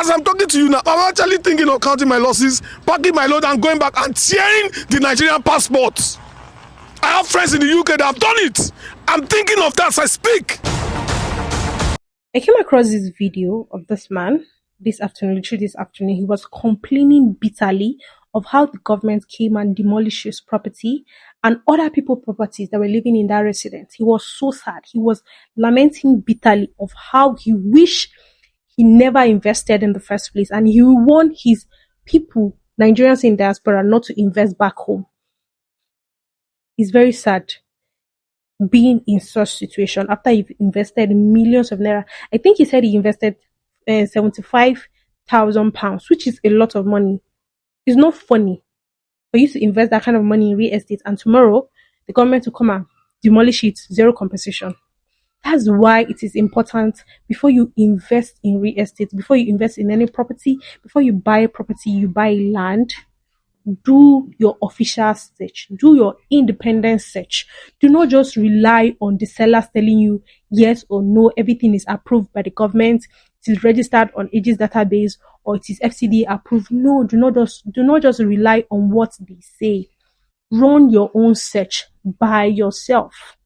As I'm talking to you now, I'm actually thinking of counting my losses, packing my load and going back and tearing the Nigerian passports. I have friends in the UK that have done it. I'm thinking of that as I speak. I came across this video of this man this afternoon, literally this afternoon. He was complaining bitterly of how the government came and demolished his property and other people's properties that were living in that residence. He was so sad. He was lamenting bitterly of how he wished he never invested in the first place, and he warned his people, Nigerians in diaspora, not to invest back home. It's very sad being in such situation after you've invested millions of naira. I think he said he invested £75,000, which is a lot of money. It's not funny for you to invest that kind of money in real estate and tomorrow the government will come and demolish it, zero compensation. That's why it is important before you invest in real estate, before you invest in any property, before you buy property, you buy land, do your official search, do your independent search. Do not just rely on the sellers telling you yes or no, everything is approved by the government, it is registered on ages database, or it is FCDA approved. No, do not just rely on what they say. Run your own search by yourself.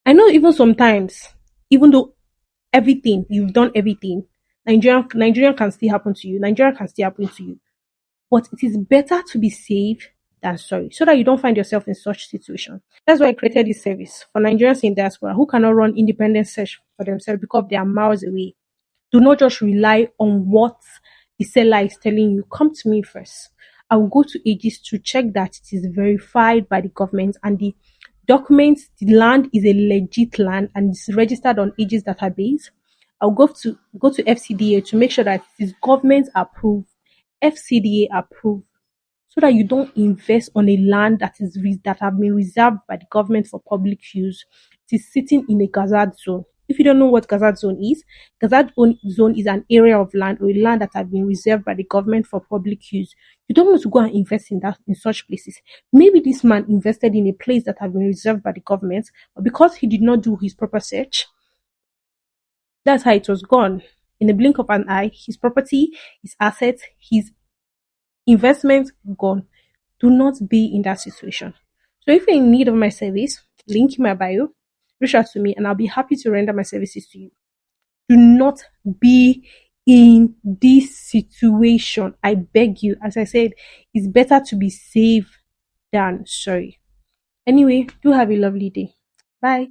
I know even sometimes, even though you've done everything, Nigerian can still happen to you. Nigeria can still happen to you. But it is better to be safe than sorry, so that you don't find yourself in such situation. That's why I created this service for Nigerians in diaspora who cannot run independent search for themselves because they are miles away. Do not just rely on what the seller is telling you. Come to me first. I will go to Aegis to check that it is verified by the government and the documents, the land is a legit land and it's registered on Aegis database. I'll go to FCDA to make sure that it is government approved, FCDA approved, so that you don't invest on a land that have been reserved by the government for public use. It is sitting in a Gazard zone. If you don't know what Gazard zone is is an area of land or a land that has been reserved by the government for public use. You don't want to go and invest in such places. Maybe this man invested in a place that has been reserved by the government, but because he did not do his proper search, that's how it was gone. In a blink of an eye, his property, his assets, his investment gone. Do not be in that situation. So if you're in need of my service, link in my bio, reach out to me and I'll be happy to render my services to you. Do not be in this situation. I beg you. As I said, it's better to be safe than sorry. Anyway, do have a lovely day. Bye.